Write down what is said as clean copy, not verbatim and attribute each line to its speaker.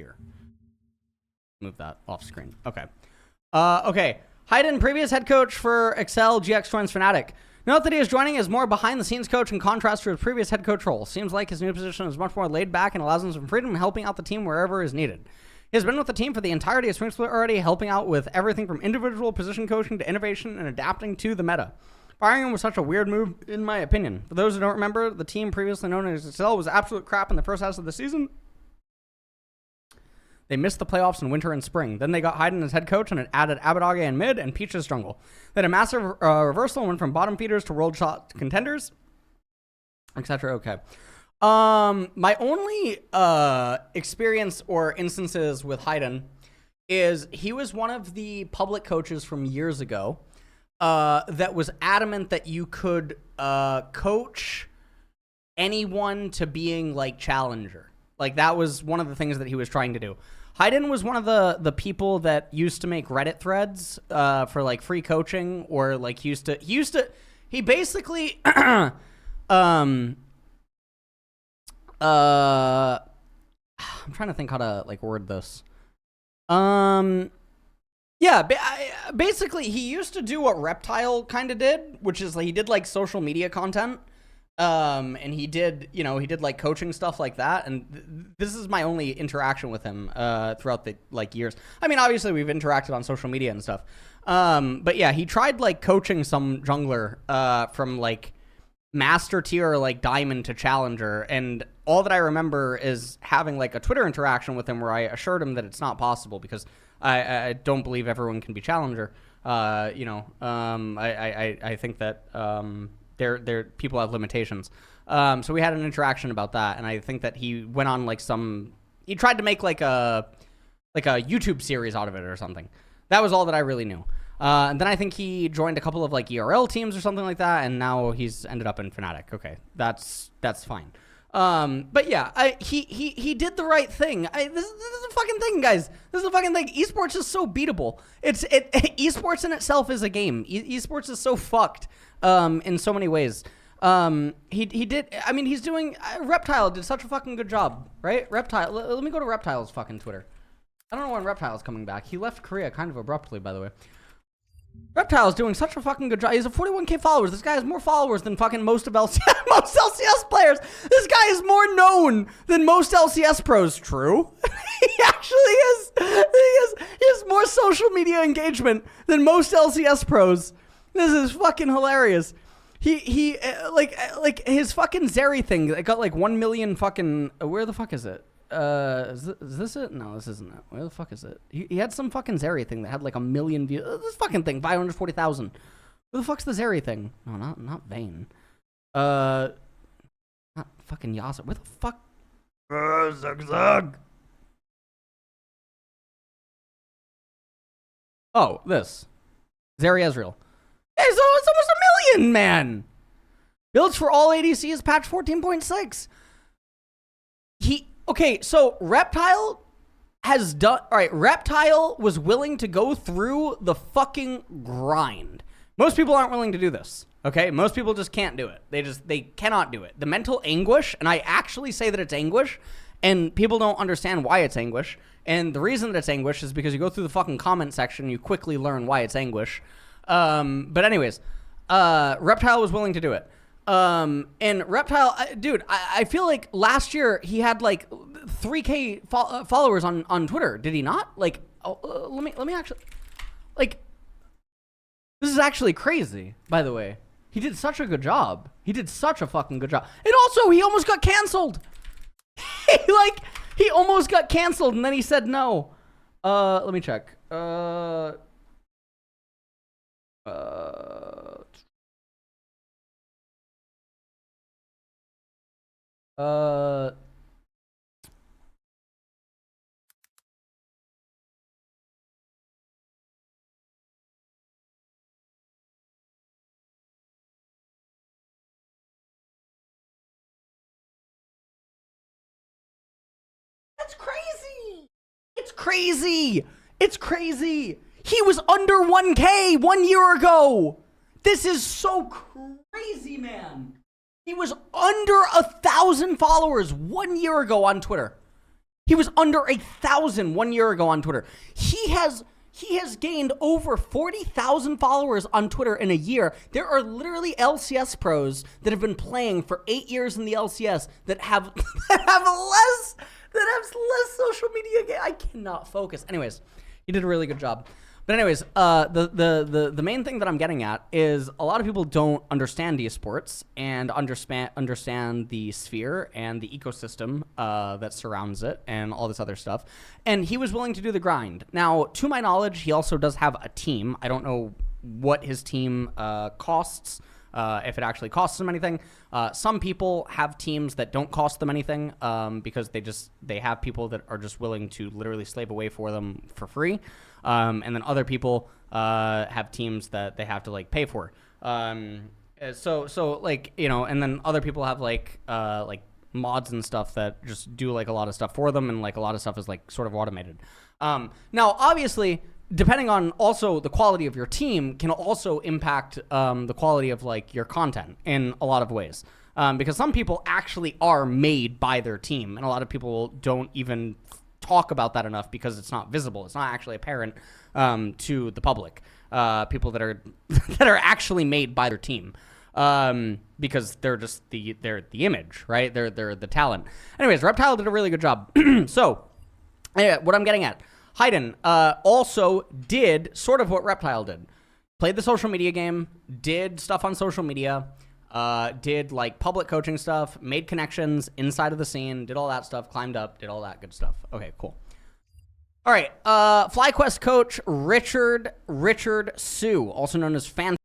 Speaker 1: here. Move that off screen. Okay. Okay. Heiden, previous head coach for Excel, GX joins Fnatic. Note that he is joining as more behind-the-scenes coach in contrast to his previous head coach role. Seems like his new position is much more laid back and allows him some freedom in helping out the team wherever is needed. He has been with the team for the entirety of Swing Split already, helping out with everything from individual position coaching to innovation and adapting to the meta. Firing him was such a weird move, in my opinion. For those who don't remember, the team previously known as Excel was absolute crap in the first half of the season. They missed the playoffs in winter and spring. Then they got Heiden as head coach and it added Abadage in mid and Peach as jungle. They had a massive reversal and went from bottom feeders to world shot contenders, etc. Okay. My only experience or instances with Heiden is he was one of the public coaches from years ago that was adamant that you could coach anyone to being like challenger. Like, that was one of the things that he was trying to do. Heiden was one of the people that used to make Reddit threads for, like, free coaching, or, like, he basically, I'm trying to think how to, like, word this. Yeah, basically, he used to do what Reptile kind of did, which is, like, he did, like, social media content. And he did like coaching stuff like that. And this is my only interaction with him throughout the like years. I mean, obviously we've interacted on social media and stuff. But yeah, he tried like coaching some jungler from like master tier, like diamond to challenger. And all that I remember is having like a Twitter interaction with him where I assured him that it's not possible because I don't believe everyone can be challenger. I think that, people have limitations. So we had an interaction about that, and I think that he went on like he tried to make like a YouTube series out of it or something. That was all that I really knew. And then I think he joined a couple of like ERL teams or something like that, and now he's ended up in Fnatic. Okay, that's fine. But yeah, he did the right thing. This is a fucking thing, guys. This is a fucking thing. Esports is so beatable. Esports in itself is a game. Esports is so fucked. In so many ways. He did, I mean, he's doing, Reptile did such a fucking good job, right? Reptile, let me go to Reptile's fucking Twitter. I don't know when Reptile's coming back. He left Korea kind of abruptly, by the way. Reptile's doing such a fucking good job. He has 41k followers. This guy has more followers than fucking most LCS players. This guy is more known than most LCS pros. True. He actually is. He has more social media engagement than most LCS pros. This is fucking hilarious. He like his fucking Zeri thing that got like 1 million fucking. Where the fuck is it? Is this it? No, this isn't it. Where the fuck is it? He had some fucking Zeri thing that had like 1 million views. This fucking thing, 540,000. Where the fuck's the Zeri thing? No, not Vayne. Not fucking Yasser. Where the fuck? Zug. Oh, this. Zeri Ezreal. Hey, so it's almost 1 million, man. Builds for all ADCs, patch 14.6. Okay, so Reptile has done, all right, Reptile was willing to go through the fucking grind. Most people aren't willing to do this, okay? Most people just can't do it. They cannot do it. The mental anguish, and I actually say that it's anguish, and people don't understand why it's anguish. And the reason that it's anguish is because you go through the fucking comment section, and you quickly learn why it's anguish. But anyways, Reptile was willing to do it. And Reptile, dude, I feel like last year he had like 3k followers on Twitter. Did he not? Like, let me actually, like, this is actually crazy, by the way. He did such a good job. He did such a fucking good job. And also, he almost got canceled. He almost got canceled, and then he said no. Let me check. That's crazy. It's crazy. It's crazy. He was under 1K 1 year ago. This is so crazy, man. He was under 1,000 followers 1 year ago on Twitter. He was under 1,000 1 year ago on Twitter. He has gained over 40,000 followers on Twitter in a year. There are literally LCS pros that have been playing for 8 years in the LCS that have less social media. I cannot focus. Anyways, he did a really good job. But anyways, the main thing that I'm getting at is a lot of people don't understand esports and understand the sphere and the ecosystem that surrounds it and all this other stuff. And he was willing to do the grind. Now, to my knowledge, he also does have a team. I don't know what his team costs, if it actually costs him anything. Some people have teams that don't cost them anything because they have people that are just willing to literally slave away for them for free. And then other people have teams that they have to like pay for. So like, you know, and then other people have like mods and stuff that just do like a lot of stuff for them, and like a lot of stuff is like sort of automated. Now, obviously, depending on also the quality of your team can also impact the quality of like your content in a lot of ways. Because some people actually are made by their team, and a lot of people don't even talk about that enough because it's not visible. It's not actually apparent to the public. People that are that are actually made by their team, because they're just they're the image, right? They're the talent. Anyways, Reptile did a really good job. So, what I'm getting at, Heiden also did sort of what Reptile did. Played the social media game, did stuff on social media. Did like public coaching stuff, made connections inside of the scene, did all that stuff, climbed up, did all that good stuff. Okay, cool. All right, FlyQuest coach Richard Sue, also known as Fan